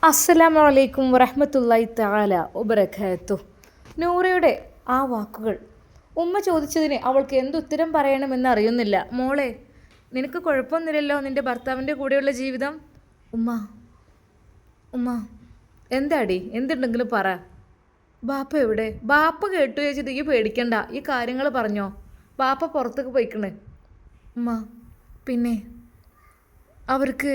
അസ്സലാമു അലൈക്കും വറഹ്മത്തുള്ളാഹി തആല വബറകാതുഹു. നൂറയുടെ ആ വാക്കുകൾ ഉമ്മ ചോദിച്ചതിന് അവൾക്ക് എന്തുത്തരം പറയണമെന്ന് അറിയുന്നില്ല. മോളെ, നിനക്ക് കുഴപ്പമൊന്നുമില്ലല്ലോ നിൻ്റെ ഭർത്താവിൻ്റെ കൂടെയുള്ള ജീവിതം? ഉമ്മ ഉമ്മ എന്താടി, എന്തുണ്ടെങ്കിലും പറ. ബാപ്പ എവിടെ? ബാപ്പ കേട്ടു ചോദിച്ചത് ഈ പേടിക്കണ്ട, ഈ കാര്യങ്ങൾ പറഞ്ഞോ. ബാപ്പ പുറത്തേക്ക് പോയിക്കണ്. ഉമ്മ, പിന്നെ അവർക്ക്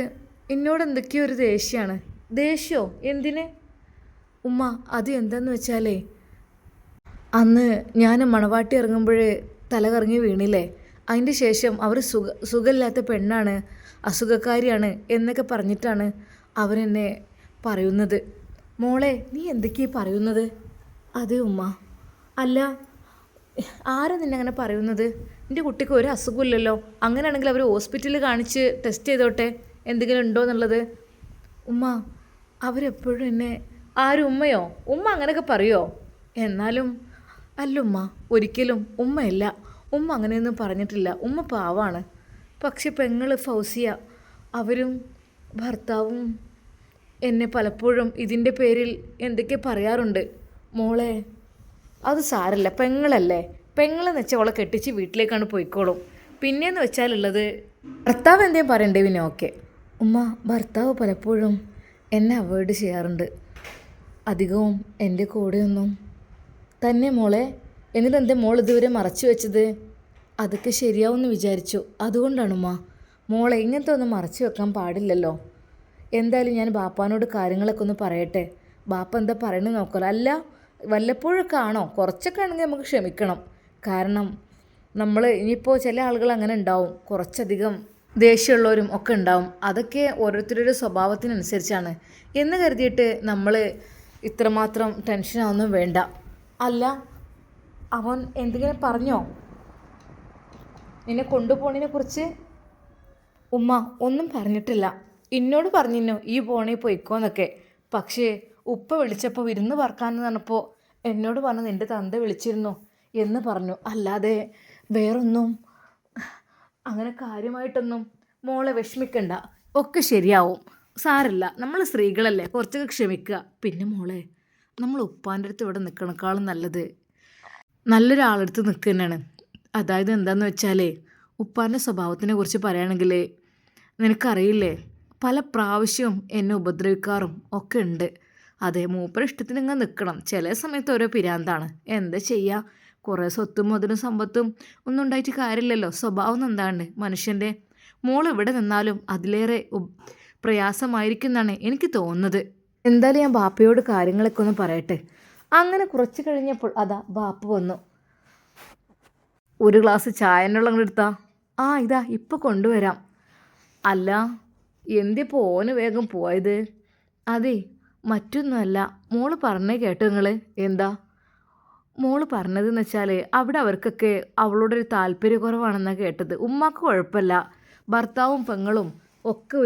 എന്നോട് എന്തൊക്കെയോ ഒരു ദേഷ്യമാണ്. ദേഷ്യമോ? എന്തിന്? ഉമ്മ, അത് എന്താന്ന് വെച്ചാലേ, അന്ന് ഞാൻ മണവാട്ടി ഇറങ്ങുമ്പോഴേ തല കറങ്ങി വീണില്ലേ, അതിൻ്റെ ശേഷം അവർ സുഖമില്ലാത്ത പെണ്ണാണ്, അസുഖക്കാരിയാണ് എന്നൊക്കെ പറഞ്ഞിട്ടാണ് അവരെന്നെ പറയുന്നത്. മോളെ, നീ എന്തൊക്കെയാണ് പറയുന്നത്? അതെ ഉമ്മ. അല്ല, ആരാ നിന്നെ അങ്ങനെ പറയുന്നത്? എൻ്റെ കുട്ടിക്ക് ഒരു അസുഖമില്ലല്ലോ. അങ്ങനെയാണെങ്കിൽ അവർ ഹോസ്പിറ്റലിൽ കാണിച്ച് ടെസ്റ്റ് ചെയ്തോട്ടെ, എന്തെങ്കിലും ഉണ്ടോ എന്നുള്ളത്. ഉമ്മ, അവരെപ്പോഴും എന്നെ... ആരും? ഉമ്മയോ? ഉമ്മ അങ്ങനെയൊക്കെ പറയുമോ? എന്നാലും അല്ല ഉമ്മ, ഒരിക്കലും ഉമ്മയല്ല. ഉമ്മ അങ്ങനെയൊന്നും പറഞ്ഞിട്ടില്ല. ഉമ്മ പാവാണ്. പക്ഷെ പെങ്ങൾ ഫൗസിയ, അവരും ഭർത്താവും എന്നെ പലപ്പോഴും ഇതിൻ്റെ പേരിൽ എന്തൊക്കെ പറയാറുണ്ട്. മോളെ, അത് സാരല്ല, പെങ്ങളല്ലേ. പെങ്ങളെന്ന് വെച്ചാൽ അവളെ കെട്ടിച്ച് വീട്ടിലേക്കാണ് പോയിക്കോളും. പിന്നെയെന്ന് വെച്ചാലുള്ളത് ഭർത്താവ് എന്തേലും പറയണ്ടേ പിന്നെ ഓക്കെ. ഉമ്മ, ഭർത്താവ് പലപ്പോഴും എന്നെ അവോയ്ഡ് ചെയ്യാറുണ്ട്, അധികവും എൻ്റെ കൂടെയൊന്നും. തന്നെ മോളെ? എന്നിട്ട് എൻ്റെ മോൾ ഇതുവരെ മറച്ചു വെച്ചത്? അതൊക്കെ ശരിയാവുമെന്ന് വിചാരിച്ചു, അതുകൊണ്ടാണ് ഉമ്മ. മോളെ, ഇങ്ങനത്തെ ഒന്നും മറച്ചു വെക്കാൻ പാടില്ലല്ലോ. എന്തായാലും ഞാൻ ബാപ്പാനോട് കാര്യങ്ങളൊക്കെ ഒന്ന് പറയട്ടെ. ബാപ്പ എന്താ പറയണമെന്ന് നോക്കാമല്ലോ. അല്ല, വല്ലപ്പോഴൊക്കെ ആണോ? കുറച്ചൊക്കെ ആണെങ്കിൽ നമുക്ക് ക്ഷമിക്കണം. കാരണം നമ്മൾ ഇനിയിപ്പോൾ ചില ആളുകൾ അങ്ങനെ ഉണ്ടാവും, കുറച്ചധികം ദേഷ്യമുള്ളവരും ഒക്കെ ഉണ്ടാവും. അതൊക്കെ ഓരോരുത്തരുടെ സ്വഭാവത്തിനനുസരിച്ചാണ് എന്ന് കരുതിയിട്ട് നമ്മൾ ഇത്രമാത്രം ടെൻഷനാവൊന്നും വേണ്ട. അല്ല, അവൻ എന്തെങ്കിലും പറഞ്ഞോ നിന്നെ കൊണ്ടുപോണതിനെ കുറിച്ച്? ഉമ്മ, ഒന്നും പറഞ്ഞിട്ടില്ല. എന്നോട് പറഞ്ഞിരുന്നു ഈ പോണേ പോയിക്കോന്നൊക്കെ. പക്ഷേ ഉപ്പ വിളിച്ചപ്പോൾ വിരുന്ന് പറക്കാമെന്ന് പറഞ്ഞപ്പോൾ എന്നോട് പറഞ്ഞു നിൻ്റെ തന്ത വിളിച്ചിരുന്നു എന്ന് പറഞ്ഞു. അല്ലാതെ വേറൊന്നും അങ്ങനെ കാര്യമായിട്ടൊന്നും. മോളെ വിഷമിക്കണ്ട, ഒക്കെ ശരിയാവും. സാരല്ല, നമ്മൾ സ്ത്രീകളല്ലേ, കുറച്ചൊക്കെ ക്ഷമിക്കുക. പിന്നെ മോളെ, നമ്മൾ ഉപ്പാൻ്റെ അടുത്ത് ഇവിടെ നിൽക്കണേക്കാളും നല്ലത് നല്ലൊരാളടുത്ത് നിൽക്കുക തന്നെയാണ്. അതായത് എന്താണെന്ന് വെച്ചാലേ, ഉപ്പാൻ്റെ സ്വഭാവത്തിനെ കുറിച്ച് പറയുകയാണെങ്കിൽ നിനക്കറിയില്ലേ, പല പ്രാവശ്യവും എന്നെ ഉപദ്രവിക്കാറും ഒക്കെ ഉണ്ട്. അതെ, മൂപ്പര ഇഷ്ടത്തിന് ഇങ്ങനെ നിൽക്കണം. ചില സമയത്ത് ഓരോ പിരാന്താണ്. എന്താ ചെയ്യുക, കുറേ സ്വത്തും മുതലും സമ്പത്തും ഒന്നും ഉണ്ടായിട്ട് കാര്യമില്ലല്ലോ. സ്വഭാവം എന്താണ് മനുഷ്യൻ്റെ. മോൾ ഇവിടെ നിന്നാലും അതിലേറെ പ്രയാസമായിരിക്കും എന്നാണ് എനിക്ക് തോന്നുന്നത്. എന്തായാലും ഞാൻ ബാപ്പയോട് കാര്യങ്ങളൊക്കെ ഒന്ന് പറയട്ടെ. അങ്ങനെ കുറച്ച് കഴിഞ്ഞപ്പോൾ അതാ ബാപ്പ വന്നു. ഒരു ഗ്ലാസ് ചായനുള്ള അങ്ങോട്ട് എടുത്താ? ആ ഇതാ ഇപ്പം കൊണ്ടുവരാം. അല്ല, എന്തിപ്പോൾ ഓന് വേഗം പോയത്? അതെ, മറ്റൊന്നുമല്ല, മോള് പറഞ്ഞേ കേട്ടോ നിങ്ങൾ? എന്താ മോള് പറഞ്ഞതെന്ന് വെച്ചാൽ അവിടെ അവർക്കൊക്കെ അവളോടൊരു താല്പര്യക്കുറവാണെന്നാണ് കേട്ടത്. ഉമ്മാക്ക് കുഴപ്പമില്ല, ഭർത്താവും പെങ്ങളും ഒക്കെ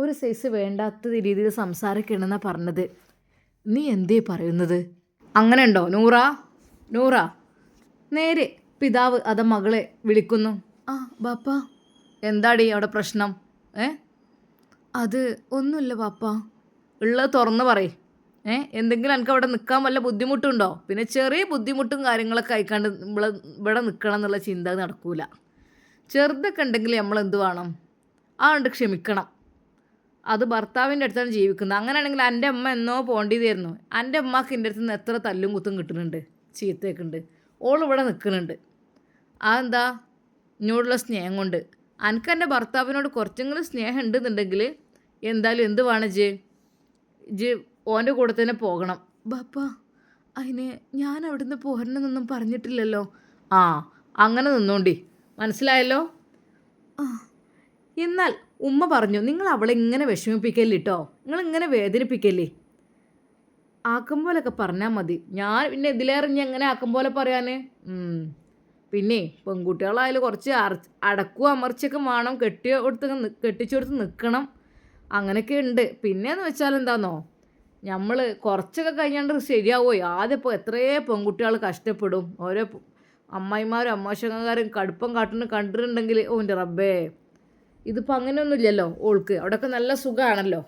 ഒരു സൈസ് വേണ്ടാത്ത രീതിയിൽ സംസാരിക്കണമെന്നാണ് പറഞ്ഞത്. നീ എന്തേ പറയുന്നത്? അങ്ങനെ ഉണ്ടോ നൂറ? നൂറ, നേരെ പിതാവ് അത മകളെ വിളിക്കുന്നു. ആ ബാപ്പ. എന്താടി അവിടെ പ്രശ്നം? അത് ഒന്നുമില്ല ബാപ്പ. ഉള്ളത് തുറന്ന് പറയ്. എന്തെങ്കിലും എനിക്ക് അവിടെ നിൽക്കാൻ വല്ല ബുദ്ധിമുട്ടുണ്ടോ? പിന്നെ ചെറിയ ബുദ്ധിമുട്ടും കാര്യങ്ങളൊക്കെ ആയിക്കാണ്ട് ഇവിടെ നിൽക്കണം എന്നുള്ള ചിന്ത നടക്കൂല. ചെറുതൊക്കെ ഉണ്ടെങ്കിൽ നമ്മൾ എന്ത് വേണം, അതുകൊണ്ട് ക്ഷമിക്കണം. അത് ഭർത്താവിൻ്റെ അടുത്താണ് ജീവിക്കുന്നത്. അങ്ങനെയാണെങ്കിൽ എൻ്റെ അമ്മ എന്നോ പോകേണ്ടിയതായിരുന്നു. എൻ്റെ അമ്മക്ക് എൻ്റെ അടുത്ത് നിന്ന് എത്ര തല്ലും കുത്തും കിട്ടുന്നുണ്ട്, ചീത്തയൊക്കെ ഉണ്ട്. ഓളിവിടെ നിൽക്കുന്നുണ്ട്. അതെന്താ? എന്നോടുള്ള സ്നേഹം കൊണ്ട്. എനിക്ക് എൻ്റെ ഭർത്താവിനോട് കുറച്ചെങ്കിലും സ്നേഹം ഉണ്ടെന്നുണ്ടെങ്കിൽ എന്തായാലും എന്ത് വേണം ജ് ഓൻ്റെ കൂടെ തന്നെ പോകണം. ബാപ്പ, അതിന് ഞാൻ അവിടുന്ന് പോരണമെന്നൊന്നും പറഞ്ഞിട്ടില്ലല്ലോ. ആ, അങ്ങനെ നിന്നോണ്ടി, മനസ്സിലായല്ലോ? ആ, എന്നാൽ ഉമ്മ പറഞ്ഞു നിങ്ങൾ അവളെ ഇങ്ങനെ വിഷമിപ്പിക്കല്ലേ കേട്ടോ, നിങ്ങളിങ്ങനെ വേദനിപ്പിക്കല്ലേ. ആക്കും പോലൊക്കെ പറഞ്ഞാൽ മതി. ഞാൻ പിന്നെ ഇതിലേറെ ഇനി എങ്ങനെ ആക്കും പോലെ പറയാൻ? പിന്നെ പെൺകുട്ടികളായാലും കുറച്ച് അടക്കും അമർച്ചയൊക്കെ വേണം. കെട്ടിച്ചു കൊടുത്ത് നിൽക്കണം. അങ്ങനെയൊക്കെ ഉണ്ട്. പിന്നെയെന്ന് വെച്ചാൽ എന്താണെന്നോ, നമ്മൾ കുറച്ചൊക്കെ കഴിഞ്ഞാണ്ട് ശരിയാവോ? ആദ്യം ഇപ്പോൾ എത്രയേ പെൺകുട്ടികൾ കഷ്ടപ്പെടും. ഓരോ അമ്മായിമാരും അമ്മാശങ്ങന്മാരും കടുപ്പം കണ്ടിട്ടുണ്ടെങ്കിൽ ഓൻ്റെ റബ്ബേ. ഇതിപ്പോൾ അങ്ങനെയൊന്നുമില്ലല്ലോ ഓൾക്ക്. അവിടെയൊക്കെ നല്ല സുഖമാണല്ലോ.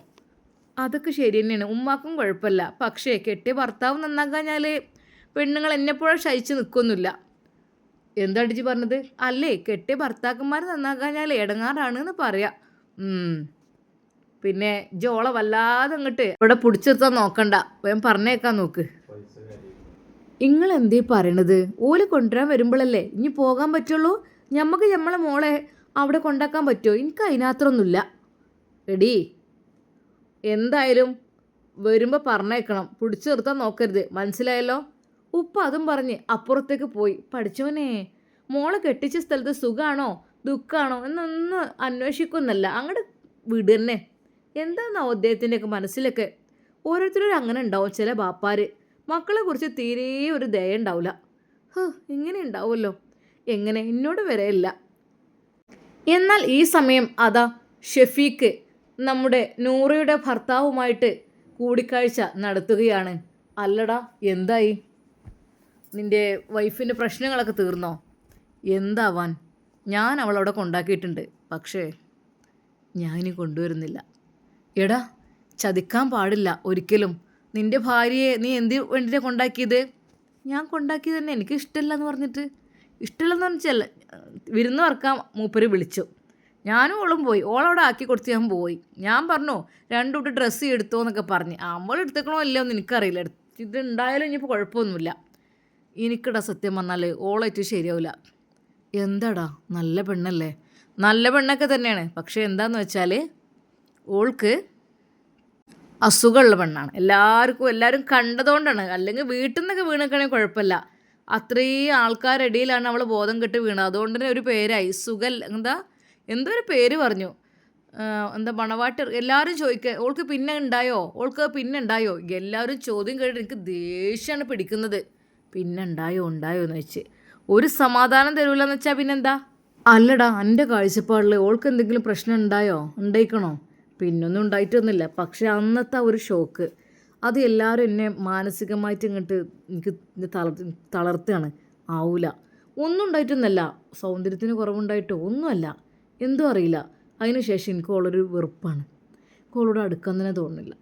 അതൊക്കെ ശരി തന്നെയാണ്, ഉമ്മാക്കും കുഴപ്പമില്ല. പക്ഷേ കെട്ടിയ ഭർത്താവ് നന്നാക്കാഞ്ഞാൽ പെണ്ണുങ്ങൾ എന്നെപ്പോഴും ശയിച്ച് നിൽക്കൊന്നുമില്ല. എന്താ അടിച്ച് പറഞ്ഞത്? അല്ലേ, കെട്ടിയ ഭർത്താക്കന്മാർ നന്നാക്കാഞ്ഞാൽ ഇടങ്ങാറാണ് എന്ന് പറയാം. പിന്നെ ജോള വല്ലാതെ അങ്ങോട്ട് ഇവിടെ പിടിച്ചിർത്താൻ നോക്കണ്ട, വേഗം പറഞ്ഞേക്കാൻ നോക്ക്. നിങ്ങൾ എന്തേ പറയണത്? ഓല് കൊണ്ടുവരാൻ വരുമ്പോഴല്ലേ ഇനി പോകാൻ പറ്റുള്ളൂ. ഞമ്മക്ക് നമ്മളെ മോളെ അവിടെ കൊണ്ടാക്കാൻ പറ്റുമോ? എനിക്ക് അതിനകത്തൊന്നുമില്ല. എടീ, എന്തായാലും വരുമ്പോൾ പറഞ്ഞേക്കണം, പിടിച്ചു നിർത്താൻ നോക്കരുത്, മനസ്സിലായല്ലോ? ഉപ്പ അതും പറഞ്ഞ് അപ്പുറത്തേക്ക് പോയി. പഠിച്ചോനെ, മോളെ കെട്ടിച്ച സ്ഥലത്ത് സുഖമാണോ ദുഃഖമാണോ എന്നൊന്നും അന്വേഷിക്കുന്നല്ല, അങ്ങോട്ട് വീട് തന്നെ. എന്താണെന്നാവും അദ്ദേഹത്തിൻ്റെയൊക്കെ മനസ്സിലൊക്കെ. ഓരോരുത്തരും അങ്ങനെ ഉണ്ടാവും ചില ബാപ്പാർ, മക്കളെ കുറിച്ച് തീരെ ഒരു ദയ ഉണ്ടാവില്ല. ഇങ്ങനെ ഉണ്ടാവുമല്ലോ, എങ്ങനെ എന്നോട് വരെയില്ല. എന്നാൽ ഈ സമയം അതാ ഷെഫീക്ക് നമ്മുടെ നൂറയുടെ ഭർത്താവുമായിട്ട് കൂടിക്കാഴ്ച നടത്തുകയാണ്. അല്ലടാ, എന്തായി? നിൻ്റെ വൈഫിൻ്റെ പ്രശ്നങ്ങളൊക്കെ തീർന്നോ? എന്താവാൻ, ഞാൻ അവളവിടെ കൊണ്ടാക്കിയിട്ടുണ്ട്, പക്ഷേ ഞാനിനി കൊണ്ടുവരുന്നില്ല. എടാ, ചതിക്കാൻ പാടില്ല ഒരിക്കലും. നിൻ്റെ ഭാര്യയെ നീ എന്ത് വേണ്ടിയിട്ടാണ് കൊണ്ടാക്കിയത്? ഞാൻ കൊണ്ടാക്കിയത് തന്നെ എനിക്ക് ഇഷ്ടമല്ല എന്ന് പറഞ്ഞിട്ട്. ഇഷ്ടമല്ലെന്ന് പറഞ്ഞാൽ വിരുന്ന് വറക്കാൻ മൂപ്പര് വിളിച്ചു, ഞാനും ഓളും പോയി. ഓളവിടെ ആക്കി കൊടുത്ത് ഞാൻ പോയി. ഞാൻ പറഞ്ഞു 2 കൂട്ട് ഡ്രസ്സ് എടുത്തോ എന്നൊക്കെ പറഞ്ഞ്. നമ്മൾ എടുത്തേക്കണോ ഇല്ലയോ എന്ന് എനിക്കറിയില്ല. ഇത് ഉണ്ടായാലും ഇനിയിപ്പോൾ കുഴപ്പമൊന്നുമില്ല. എനിക്കിടാ സത്യം പറഞ്ഞാൽ ഓളായിട്ട് ശരിയാവില്ല. എന്താടാ, നല്ല പെണ്ണല്ലേ? നല്ല പെണ്ണൊക്കെ തന്നെയാണ്, പക്ഷേ എന്താണെന്ന് വെച്ചാൽ ഓൾക്ക് അസുഖമുള്ള പെണ്ണാണ്. എല്ലാവരും കണ്ടതുകൊണ്ടാണ്. അല്ലെങ്കിൽ വീട്ടിൽ നിന്നൊക്കെ വീണൊക്കെയാണെങ്കിൽ കുഴപ്പമില്ല. അത്രയും ആൾക്കാരുടെ ഇടയിലാണ് അവൾ ബോധം കെട്ട് വീണത്. അതുകൊണ്ട് തന്നെ ഒരു പേരായി എന്തോ ഒരു പേര് പറഞ്ഞു, എന്താ മണവാട്ടി. എല്ലാവരും ചോദിക്കുക ഓൾക്ക് പിന്നെ ഉണ്ടായോ. എല്ലാവരും ചോദ്യം കേട്ടിട്ട് എനിക്ക് ദേഷ്യമാണ് പിടിക്കുന്നത്. പിന്നെ ഉണ്ടായോ എന്ന് വെച്ച് ഒരു സമാധാനം തരൂലെന്ന് വെച്ചാൽ പിന്നെന്താ? അല്ലടാ, എൻ്റെ കാഴ്ചപ്പാടിൽ ഓൾക്ക് എന്തെങ്കിലും പ്രശ്നം ഉണ്ടായിക്കണോ? പിന്നൊന്നും ഉണ്ടായിട്ടൊന്നുമില്ല. പക്ഷേ അന്നത്തെ ഒരു ഷോക്ക്, അത് എല്ലാവരും എന്നെ മാനസികമായിട്ട് ഇങ്ങോട്ട് എനിക്ക് തളർത്തുകയാണ്. ആവൂല, ഒന്നും ഉണ്ടായിട്ടൊന്നുമല്ല, സൗന്ദര്യത്തിന് കുറവുണ്ടായിട്ടോ ഒന്നുമല്ല, എന്തോ അറിയില്ല. അതിനുശേഷം എനിക്ക് ഓളൊരു വെറുപ്പാണ്. ഓളോട് അടുക്കാൻ തന്നെ തോന്നുന്നില്ല.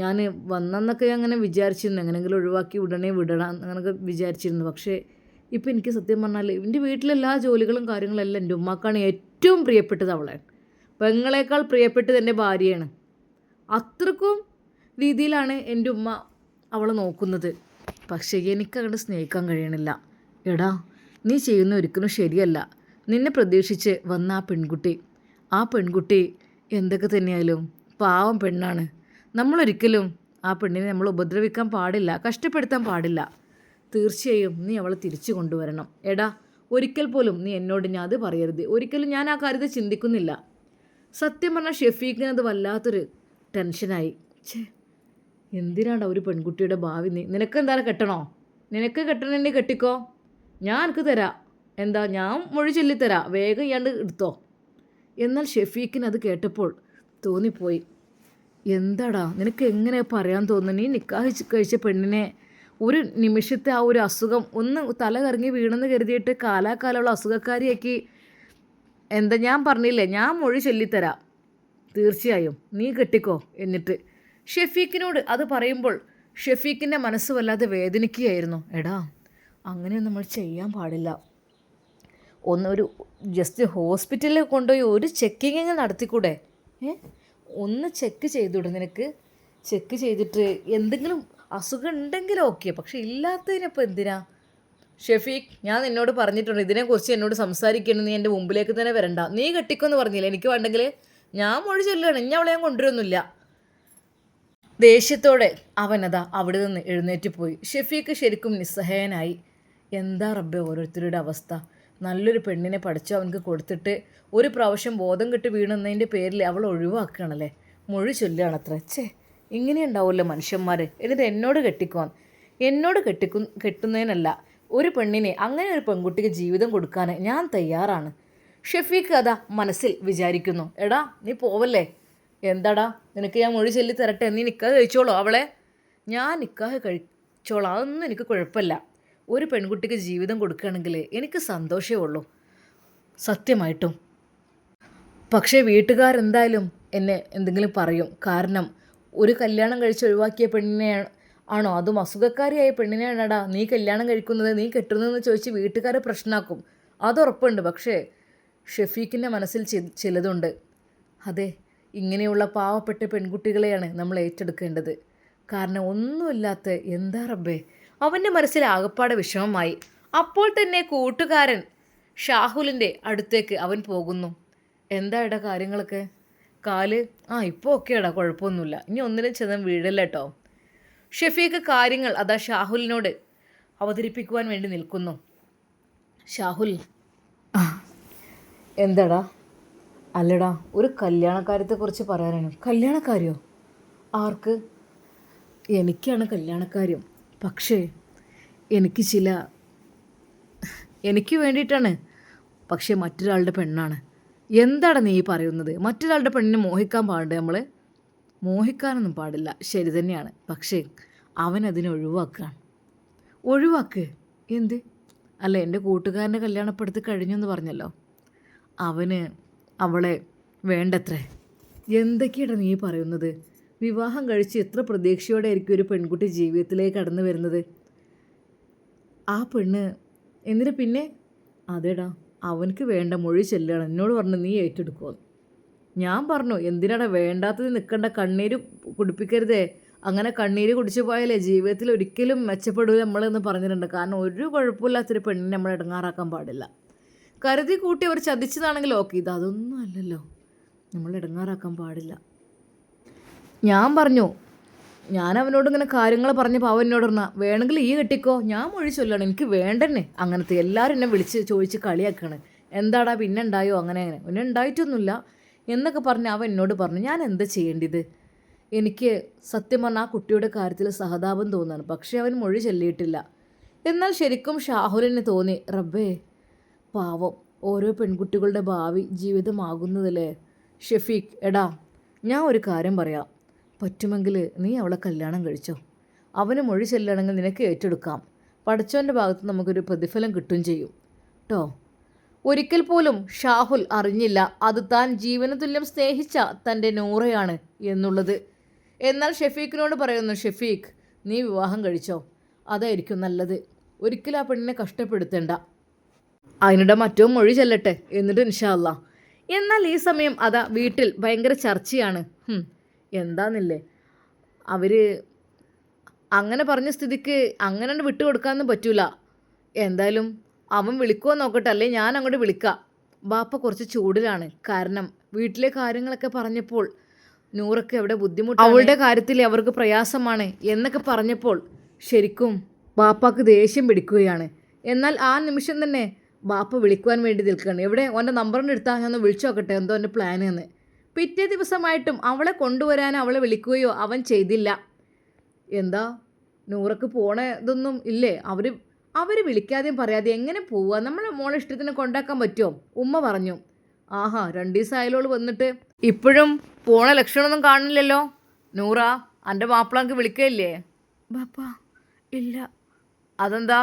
ഞാൻ വന്നെന്നൊക്കെ അങ്ങനെ വിചാരിച്ചിരുന്നു, എങ്ങനെയെങ്കിലും ഒഴിവാക്കി ഉടനെ വിടണം അങ്ങനെയൊക്കെ വിചാരിച്ചിരുന്നു. പക്ഷേ ഇപ്പം എനിക്ക് സത്യം പറഞ്ഞാൽ എൻ്റെ വീട്ടിലെല്ലാ ജോലികളും കാര്യങ്ങളെല്ലാം എൻ്റെ ഉമ്മാക്കാണ് ഏറ്റവും പ്രിയപ്പെട്ടത്. അവളെ പെങ്ങളേക്കാൾ പ്രിയപ്പെട്ടത് എൻ്റെ ഭാര്യയാണ്. അത്രക്കും രീതിയിലാണ് എൻ്റെ ഉമ്മ അവളെ നോക്കുന്നത്. പക്ഷേ എനിക്കങ്ങോട്ട് സ്നേഹിക്കാൻ കഴിയണില്ല. എടാ, നീ ചെയ്യുന്ന ഒരിക്കലും ശരിയല്ല. നിന്നെ പ്രതീക്ഷിച്ച് വന്ന ആ പെൺകുട്ടി എന്തൊക്കെ തന്നെയായാലും പാവം പെണ്ണാണ്. നമ്മളൊരിക്കലും ആ പെണ്ണിനെ നമ്മൾ ഉപദ്രവിക്കാൻ പാടില്ല, കഷ്ടപ്പെടുത്താൻ പാടില്ല. തീർച്ചയായും നീ അവളെ തിരിച്ചു കൊണ്ടുവരണം. എടാ, ഒരിക്കൽ പോലും നീ എന്നോട് ഞാൻ അത് പറയരുത്. ഒരിക്കലും ഞാൻ ആ കാര്യത്തെ ചിന്തിക്കുന്നില്ല. സത്യം പറഞ്ഞാൽ ഷെഫീഖിനത് വല്ലാത്തൊരു ടെൻഷനായി. എന്തിനാണ് ഒരു പെൺകുട്ടിയുടെ ഭാവി? നിനക്ക് എന്തായാലും കെട്ടണോ? നിനക്ക് കെട്ടണമെങ്കിൽ കെട്ടിക്കോ, ഞാൻ എനിക്ക് തരാം. എന്താ, ഞാൻ മൊഴി ചൊല്ലിത്തരാം, വേഗം ഇയാണ്ട് എടുത്തോ. എന്നാൽ ഷെഫീഖിന് അത് കേട്ടപ്പോൾ തോന്നിപ്പോയി, എന്താടാ നിനക്ക് എങ്ങനെ പറയാൻ തോന്നുന്നു? നീ നിക്കാഹ് കഴിച്ച പെണ്ണിനെ ഒരു നിമിഷത്തെ ആ ഒരു അസുഖം ഒന്ന് തല കറങ്ങി വീണെന്ന് കരുതിയിട്ട് കാലാകാലമുള്ള അസുഖക്കാരിയാക്കി. എന്താ, ഞാൻ പറഞ്ഞില്ലേ, ഞാൻ മൊഴി ചൊല്ലിത്തരാം, തീർച്ചയായും നീ കെട്ടിക്കോ. എന്നിട്ട് ഷെഫീഖിനോട് അത് പറയുമ്പോൾ ഷെഫീഖിൻ്റെ മനസ്സ് വല്ലാതെ വേദനിക്കുകയായിരുന്നു. എടാ, അങ്ങനെ നമ്മൾ ചെയ്യാൻ പാടില്ല. ഒരു ജസ്റ്റ് ഹോസ്പിറ്റലിൽ കൊണ്ടുപോയി ഒരു ചെക്കിങ് നടത്തിക്കൂടെ? ഒന്ന് ചെക്ക് ചെയ്തൂടെ നിനക്ക്? ചെക്ക് ചെയ്തിട്ട് എന്തെങ്കിലും അസുഖം ഉണ്ടെങ്കിലും ഓക്കെ, പക്ഷെ ഇല്ലാത്തതിനിപ്പോൾ എന്തിനാ? ഷെഫീഖ്, ഞാൻ നിന്നോട് പറഞ്ഞിട്ടുണ്ട് ഇതിനെക്കുറിച്ച് എന്നോട് സംസാരിക്കണം, നീ എൻ്റെ മുമ്പിലേക്ക് തന്നെ വരണ്ട. നീ കെട്ടിക്കൊന്ന് പറഞ്ഞില്ല, എനിക്ക് വേണ്ടെങ്കിൽ ഞാൻ മൊഴി ചൊല്ലുകയാണ്, ഇനി അവളെ ഞാൻ കൊണ്ടുവരുന്നില്ല. ദേഷ്യത്തോടെ അവനതാ അവിടെ നിന്ന് എഴുന്നേറ്റ് പോയി. ഷെഫീഖ് ശരിക്കും നിസ്സഹായനായി. എന്താ റബ്ബേ ഓരോരുത്തരുടെ അവസ്ഥ. നല്ലൊരു പെണ്ണിനെ പഠിച്ചോ അവനക്ക് കൊടുത്തിട്ട് ഒരു പ്രാവശ്യം ബോധം കെട്ട് വീണെന്നതിൻ്റെ പേരിൽ അവൾ ഒഴിവാക്കുകയാണല്ലേ, മൊഴി ചൊല്ലുകയാണത്ര. ഇങ്ങനെ ഉണ്ടാവുമല്ലോ മനുഷ്യന്മാർ. എന്നിട്ട് എന്നോട് കെട്ടുന്നതിനല്ല, ഒരു പെണ്ണിനെ, അങ്ങനെ ഒരു പെൺകുട്ടിക്ക് ജീവിതം കൊടുക്കാൻ ഞാൻ തയ്യാറാണ്. ഷെഫീഖ് അതാ മനസ്സിൽ വിചാരിക്കുന്നു. എടാ, നീ പോവല്ലേ? എന്താടാ, നിനക്ക് ഞാൻ മൊഴി ചൊല്ലി തരട്ടെ? നീ നിക്കാഹ് കഴിച്ചോളൂ അവളെ? ഞാൻ നിക്കാഹ് കഴിച്ചോളാം, അതൊന്നും എനിക്ക് കുഴപ്പമില്ല. ഒരു പെൺകുട്ടിക്ക് ജീവിതം കൊടുക്കുകയാണെങ്കിൽ എനിക്ക് സന്തോഷമേ ഉള്ളൂ, സത്യമായിട്ടും. പക്ഷേ വീട്ടുകാരെന്തായാലും എന്നെ എന്തെങ്കിലും പറയും. കാരണം ഒരു കല്യാണം കഴിച്ച് ഒഴിവാക്കിയ പെണ്ണിനെ ആണോ, അതും അസുഖക്കാരിയായ പെണ്ണിനെയാണടാ നീ കല്യാണം കഴിക്കുന്നത്, നീ കെട്ടുന്നതെന്ന് ചോദിച്ച് വീട്ടുകാരെ പ്രശ്നമാക്കും. അതുറപ്പുണ്ട്. പക്ഷേ ഷെഫീഖിൻ്റെ മനസ്സിൽ ചിലതുണ്ട്. അതെ, ഇങ്ങനെയുള്ള പാവപ്പെട്ട പെൺകുട്ടികളെയാണ് നമ്മൾ ഏറ്റെടുക്കേണ്ടത്. കാരണം ഒന്നുമില്ലാത്ത എന്താ റബ്ബേ. അവൻ്റെ മനസ്സിൽ ആകപ്പാടെ വിഷമമായി. അപ്പോൾ തന്നെ കൂട്ടുകാരൻ ഷാഹുലിൻ്റെ അടുത്തേക്ക് അവൻ പോകുന്നു. എന്താ ഇടാ കാര്യങ്ങളൊക്കെ? കാല് ഇപ്പോൾ ഓക്കെയാടാ, കുഴപ്പമൊന്നുമില്ല, ഇനി ഒന്നിനും ചെന്ന് വീഴല്ല കേട്ടോ. ഷെഫീഖ് കാര്യങ്ങൾ അതാ ഷാഹുലിനോട് അവതരിപ്പിക്കുവാൻ വേണ്ടി നിൽക്കുന്നു. ഷാഹുൽ, എന്താടാ? അല്ലടാ, ഒരു കല്യാണക്കാര്യത്തെക്കുറിച്ച് പറയാനാണ്. കല്യാണക്കാര്യോ? ആർക്ക്? എനിക്കാണ് കല്യാണക്കാര്യം. പക്ഷേ എനിക്ക് വേണ്ടിയിട്ടാണ്. പക്ഷേ മറ്റൊരാളുടെ പെണ്ണാണ്. എന്താണ് നീ പറയുന്നത്? മറ്റൊരാളുടെ പെണ്ണിനെ മോഹിക്കാൻ പാടുണ്ട് നമ്മൾ? മോഹിക്കാനൊന്നും പാടില്ല, ശരി തന്നെയാണ്. പക്ഷേ അവനതിനെ ഒഴിവാക്ക്. എന്ത്? അല്ല, എൻ്റെ കൂട്ടുകാരൻ്റെ കല്യാണപ്പെടുത്തി കഴിഞ്ഞു എന്ന് പറഞ്ഞല്ലോ. അവന് അവളെ വേണ്ടത്രേ. എന്തൊക്കെയാണ് നീ പറയുന്നത്? വിവാഹം കഴിച്ച് എത്ര പ്രതീക്ഷയോടെ ആയിരിക്കും ഒരു പെൺകുട്ടി ജീവിതത്തിലേക്ക് കടന്നു വരുന്നത്. ആ പെണ്ണ് എന്നിട്ട് പിന്നെ അതേടാ, അവനക്ക് വേണ്ട മൊഴി ചെല്ലുകയാണ്. എന്നോട് പറഞ്ഞു നീ ഏറ്റെടുക്കുമോ. ഞാൻ പറഞ്ഞു എന്തിനാടാ വേണ്ടാത്തത് നിൽക്കേണ്ട, കണ്ണീര് കുടിപ്പിക്കരുതേ. അങ്ങനെ കണ്ണീര് കുടിച്ചു പോയാലേ ജീവിതത്തിൽ ഒരിക്കലും മെച്ചപ്പെടില്ല നമ്മളെന്ന് പറഞ്ഞിട്ടുണ്ട്. കാരണം ഒരു കുഴപ്പമില്ലാത്തൊരു പെണ്ണിനെ നമ്മൾ ഇടങ്ങാറാക്കാൻ പാടില്ല. കരുതി കൂട്ടി അവർ ചതിച്ചതാണെങ്കിൽ ഓക്കെ, അതൊന്നും അല്ലല്ലോ, നമ്മൾ ഇടങ്ങാറാക്കാൻ പാടില്ല. ഞാൻ പറഞ്ഞു, ഞാൻ അവനോട് ഇങ്ങനെ കാര്യങ്ങൾ പറഞ്ഞപ്പോൾ അവൻ എന്നോട് പറഞ്ഞാൽ വേണമെങ്കിൽ ഈ കെട്ടിക്കോ, ഞാൻ മൊഴി ചൊല്ലാണ്, എനിക്ക് വേണ്ടെന്നെ. അങ്ങനത്തെ എല്ലാവരും എന്നെ വിളിച്ച് ചോദിച്ച് കളിയാക്കാണ്. എന്താടാ പിന്നെ ഉണ്ടായോ? അങ്ങനെ പിന്നെ ഉണ്ടായിട്ടൊന്നുമില്ല എന്നൊക്കെ പറഞ്ഞ് അവൻ എന്നോട് പറഞ്ഞു. ഞാൻ എന്താ ചെയ്യേണ്ടത്? എനിക്ക് സത്യം പറഞ്ഞാൽ ആ കുട്ടിയുടെ കാര്യത്തിൽ സഹതാപം തോന്നുകയാണ്. പക്ഷേ അവൻ മൊഴി ചൊല്ലിയിട്ടില്ല. എന്നാൽ ശരിക്കും ഷാഹുലിന് തോന്നി, റബ്ബേ പാവം, ഓരോ പെൺകുട്ടികളുടെ ഭാവി ജീവിതമാകുന്നതല്ലേ. ഷെഫീഖ്, എടാ ഞാൻ ഒരു കാര്യം പറയാം, പറ്റുമെങ്കിൽ നീ അവളെ കല്യാണം കഴിച്ചോ. അവന് മൊഴി ചെല്ലണമെങ്കിൽ നിനക്ക് ഏറ്റെടുക്കാം. പഠിച്ചവൻ്റെ ഭാഗത്ത് നമുക്കൊരു പ്രതിഫലം കിട്ടുകയും ചെയ്യും കേട്ടോ. ഒരിക്കൽ പോലും ഷാഹുൽ അറിഞ്ഞില്ല അത് താൻ ജീവന തുല്യം സ്നേഹിച്ച തൻ്റെ നൂറയാണ് എന്നുള്ളത്. എന്നാൽ ഷെഫീഖിനോട് പറയുന്നു, ഷെഫീഖ് നീ വിവാഹം കഴിച്ചോ, അതായിരിക്കും നല്ലത്. ഒരിക്കലും ആ പെണ്ണിനെ കഷ്ടപ്പെടുത്തേണ്ട. അതിനിടെ മറ്റോ മൊഴി ചെല്ലട്ടെ, എന്നിട്ട് ഇൻഷാ അല്ലാ. എന്നാൽ ഈ സമയം അതാ വീട്ടിൽ ഭയങ്കര ചർച്ചയാണ്. എന്താന്നില്ലേ, അവർ അങ്ങനെ പറഞ്ഞ സ്ഥിതിക്ക് അങ്ങനെ വിട്ടുകൊടുക്കാനൊന്നും പറ്റൂല. എന്തായാലും അവൻ വിളിക്കുമോ നോക്കട്ടെ, അല്ലേ ഞാൻ അങ്ങോട്ട് വിളിക്കാം. ബാപ്പ കുറച്ച് ചൂടിലാണ്. കാരണം വീട്ടിലെ കാര്യങ്ങളൊക്കെ പറഞ്ഞപ്പോൾ നൂറൊക്കെ അവിടെ ബുദ്ധിമുട്ട്, അവളുടെ കാര്യത്തിൽ അവർക്ക് പ്രയാസമാണ് എന്നൊക്കെ പറഞ്ഞപ്പോൾ ശരിക്കും ബാപ്പാക്ക് ദേഷ്യം പിടിക്കുകയാണ്. എന്നാൽ ആ നിമിഷം തന്നെ ബാപ്പ വിളിക്കുവാൻ വേണ്ടി നിൽക്കുകയാണ്. എവിടെ ഓൻ്റെ നമ്പറിൻ്റെ എടുത്താൽ ഞാൻ ഒന്ന് വിളിച്ചു നോക്കട്ടെ എന്തോ എൻ്റെ പ്ലാൻ എന്ന്. പിറ്റേ ദിവസമായിട്ടും അവളെ കൊണ്ടുവരാൻ അവളെ വിളിക്കുകയോ അവൻ ചെയ്തില്ല. എന്താ നൂറക്ക് ഇതൊന്നും ഇല്ലേ? അവർ വിളിക്കാതെയും പറയാതെ എങ്ങനെ പോവുക? നമ്മളെ മോളെ ഇഷ്ടത്തിന് കൊണ്ടാക്കാൻ പറ്റുമോ? ഉമ്മ പറഞ്ഞു. ആഹാ, 2 ദിവസം ആയാലോള് വന്നിട്ട് ഇപ്പോഴും പോണ ലക്ഷണമൊന്നും കാണില്ലല്ലോ. നൂറ, എൻ്റെ മാപ്പിളക്ക് വിളിക്കയില്ലേ? ബാപ്പ ഇല്ല. അതെന്താ,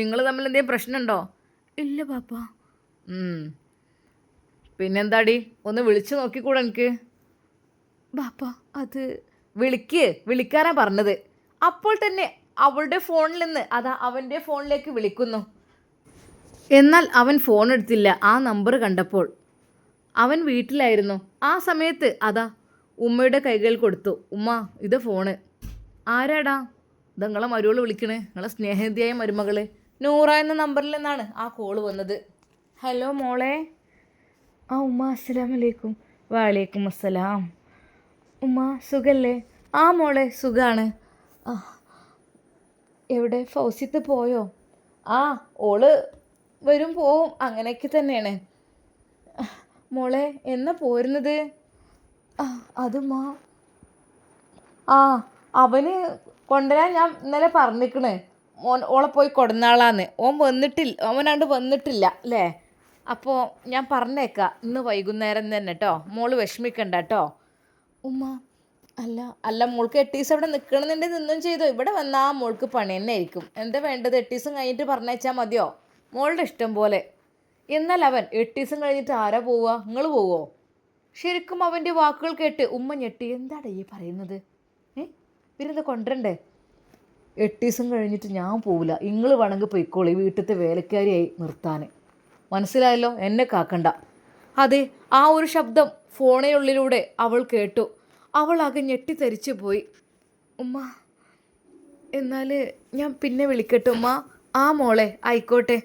നിങ്ങൾ തമ്മിൽ എന്തെങ്കിലും പ്രശ്നമുണ്ടോ? ഇല്ല ബാപ്പ. പിന്നെന്താടി, ഒന്ന് വിളിച്ചു നോക്കിക്കൂടെ എനിക്ക്? ബാപ്പ അത് വിളിക്കാനാ പറഞ്ഞത്. അപ്പോൾ തന്നെ അവളുടെ ഫോണിൽ നിന്ന് അതാ അവൻ്റെ ഫോണിലേക്ക് വിളിക്കുന്നു. എന്നാൽ അവൻ ഫോൺ എടുത്തില്ല. ആ നമ്പർ കണ്ടപ്പോൾ അവൻ വീട്ടിലായിരുന്നു. ആ സമയത്ത് അതാ ഉമ്മയുടെ കൈകളിൽ കൊടുത്തു. ഉമ്മ ഇത് ഫോണ്. ആരാടാ? ഇത് നിങ്ങളെ മരുമകൾ വിളിക്കണേ, നിങ്ങളെ സ്നേഹനിധിയായ മരുമകൾ നൂറ എന്ന നമ്പറിൽ നിന്നാണ് ആ കോള് വന്നത്. ഹലോ മോളെ. ഉമ്മ അസ്സലാമലൈക്കും. വലൈക്കും അസ്സലാം. ഉമ്മ സുഖല്ലേ? മോളെ സുഖാണ്. എവിടെ ഫൗസിത്ത് പോയോ? ഓള് വരും പോവും, അങ്ങനെയൊക്കെ തന്നെയാണ്. മോളെ എന്നാ പോരുന്നത്? അതുമ്മാ അവന് കൊണ്ടുവരാൻ ഞാൻ ഇന്നലെ പറഞ്ഞിക്കണേ. ഓളെ പോയി കൊടുന്നാളാന്ന്. അവനാണ്ട് വന്നിട്ടില്ല അല്ലേ? അപ്പോൾ ഞാൻ പറഞ്ഞേക്കാം ഇന്ന് വൈകുന്നേരം തന്നെ കേട്ടോ. മോള് വിഷമിക്കണ്ട കേട്ടോ. ഉമ്മ അല്ല മോൾക്ക് 8 ദിവസം ഇവിടെ നിൽക്കണമെന്നുണ്ടെങ്കിൽ നിന്നും ചെയ്തോ. ഇവിടെ വന്നാൽ മോൾക്ക് പണി തന്നെ ആയിരിക്കും. എന്താ വേണ്ടത്? 8 ദിവസം കഴിഞ്ഞിട്ട് പറഞ്ഞയച്ചാൽ മതിയോ? മോളുടെ ഇഷ്ടം പോലെ. എന്നാൽ അവൻ 8 ദിവസം കഴിഞ്ഞിട്ട് ആരാ പോവുക? നിങ്ങൾ പോവോ? ശരിക്കും അവൻ്റെ വാക്കുകൾ കേട്ട് ഉമ്മ ഞെട്ടി. എന്താടാ ഈ പറയുന്നത്? പിന്നെന്താ കൊണ്ടുവരണ്ടേ? 8 ദിവസം കഴിഞ്ഞിട്ട് ഞാൻ പോവില്ല, നിങ്ങൾ വേണമെങ്കിൽ പൊയ്ക്കോളി വീട്ടിലത്തെ വേലക്കാരിയായി നിർത്താൻ. മനസ്സിലായല്ലോ, എന്നെ കാക്കണ്ട. അതെ, ആ ഒരു ശബ്ദം ഫോണിനുള്ളിലൂടെ അവൾ കേട്ടു. അവൾ ആകെ ഞെട്ടിത്തരിച്ചു പോയി. ഉമ്മ, എന്നാൽ ഞാൻ പിന്നെ വിളിക്കട്ടെ ഉമ്മ. ആ മോളെ, ആയിക്കോട്ടെ.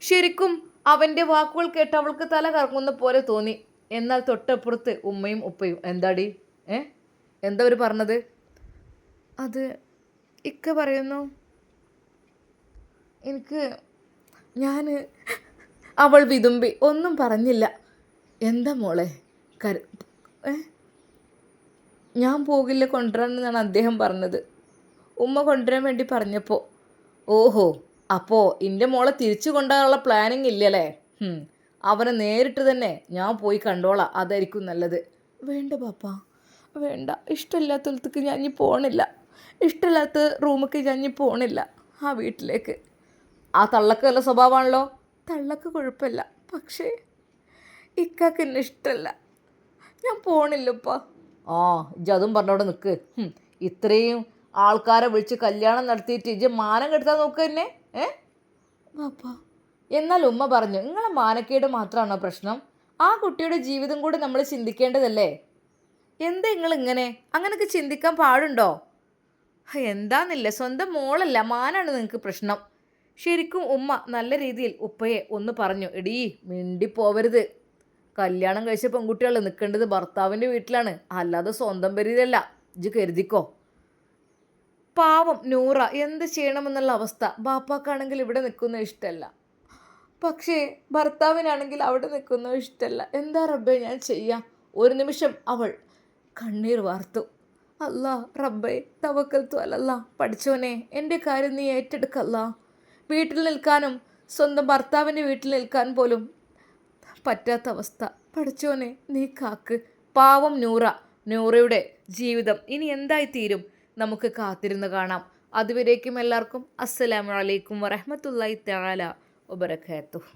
ശരിക്കും അവൻ്റെ വാക്കുകൾ കേട്ട് അവൾക്ക് തല കറങ്ങുന്ന പോലെ തോന്നി. എന്നാൽ തൊട്ടപ്പുറത്ത് ഉമ്മയും ഉപ്പയും. എന്താടി, എന്താ അവർ പറഞ്ഞത്? അത് ഇക്ക പറയുന്നു എനിക്ക് അവൾ വിതുമ്പി. ഒന്നും പറഞ്ഞില്ല. എന്താ മോളെ ഞാൻ പോകില്ല കൊണ്ടുവരാനെന്നാണ് അദ്ദേഹം പറഞ്ഞത്. ഉമ്മ കൊണ്ടുവരാൻ വേണ്ടി പറഞ്ഞപ്പോൾ. ഓഹോ, അപ്പോൾ എൻ്റെ മോളെ തിരിച്ചു കൊണ്ടുപോകാനുള്ള പ്ലാനിങ് ഇല്ലല്ലേ? അവനെ നേരിട്ട് തന്നെ ഞാൻ പോയി കണ്ടോളാം, അതായിരിക്കും നല്ലത്. വേണ്ട പാപ്പ, വേണ്ട. ഇഷ്ടമില്ലാത്തടത്തേക്ക് ഞാൻ ഇനി പോകണില്ല. ഇഷ്ടമില്ലാത്ത റൂമിലേക്ക് ഞാൻ ഇനി പോകണില്ല, ആ വീട്ടിലേക്ക്. ആ തള്ളക്ക് നല്ല സ്വഭാവമാണല്ലോ. തള്ളക്ക് കുഴപ്പമില്ല, പക്ഷേ ഇക്കാക്ക് എന്നെ ഇഷ്ടമല്ല. ഞാൻ പോകണില്ലപ്പ. ആ, ഇജ്ജ് അതും പറഞ്ഞോടെ നിൽക്ക്. ഇത്രയും ആൾക്കാരെ വിളിച്ച് കല്യാണം നടത്തിയിട്ട് ഇജ്ജ് മാനം കെടുത്താൻ നോക്കുക തന്നെ. പാപ്പ, എന്നാൽ ഉമ്മ പറഞ്ഞു, നിങ്ങളെ മാനക്കേട് മാത്രമാണോ പ്രശ്നം? ആ കുട്ടിയുടെ ജീവിതം കൂടി നമ്മൾ ചിന്തിക്കേണ്ടതല്ലേ? എന്താ നിങ്ങളിങ്ങനെ? അങ്ങനെയൊക്കെ ചിന്തിക്കാൻ പാടുണ്ടോ? എന്താന്നില്ല, സ്വന്തം മോളല്ല, മാനാണ് നിങ്ങൾക്ക് പ്രശ്നം. ശരിക്കും ഉമ്മ നല്ല രീതിയിൽ ഉപ്പയെ ഒന്ന് പറഞ്ഞു, എടീ മിണ്ടിപ്പോവരുത്. കല്യാണം കഴിച്ച പെൺകുട്ടികൾ നിൽക്കേണ്ടത് ഭർത്താവിൻ്റെ വീട്ടിലാണ്, അല്ലാതെ സ്വന്തം പേരിലല്ല. ഇജ്ജ് കരുതിക്കോ. പാവം നൂറ എന്ത് ചെയ്യണമെന്നുള്ള അവസ്ഥ. ബാപ്പാക്കാണെങ്കിൽ ഇവിടെ നിൽക്കുന്നത് ഇഷ്ടമല്ല, പക്ഷേ ഭർത്താവിനാണെങ്കിൽ അവിടെ നിൽക്കുന്നത് ഇഷ്ടമല്ല. എന്താ റബ്ബേ ഞാൻ ചെയ്യാം? ഒരു നിമിഷം അവൾ കണ്ണീർ വാർത്തു. അല്ലാ റബ്ബേ തവക്കൽത്തു അലല്ലാ. പഠിച്ചോനെ, എൻ്റെ കാര്യം നീ ഏറ്റെടുക്കല്ല. വീട്ടിൽ നിൽക്കാനും സ്വന്തം ഭർത്താവിൻ്റെ വീട്ടിൽ നിൽക്കാൻ പോലും പറ്റാത്ത അവസ്ഥ. പഠിച്ചോനെ നീ കാക്ക്. പാവം നൂറയുടെ ജീവിതം ഇനി എന്തായി തീരും? നമുക്ക് കാത്തിരുന്ന് കാണാം. അതുവരേക്കും എല്ലാവർക്കും അസ്സലാമു അലൈക്കും വറഹ്മത്തുള്ളാഹി തആല വബറകാതുഹു.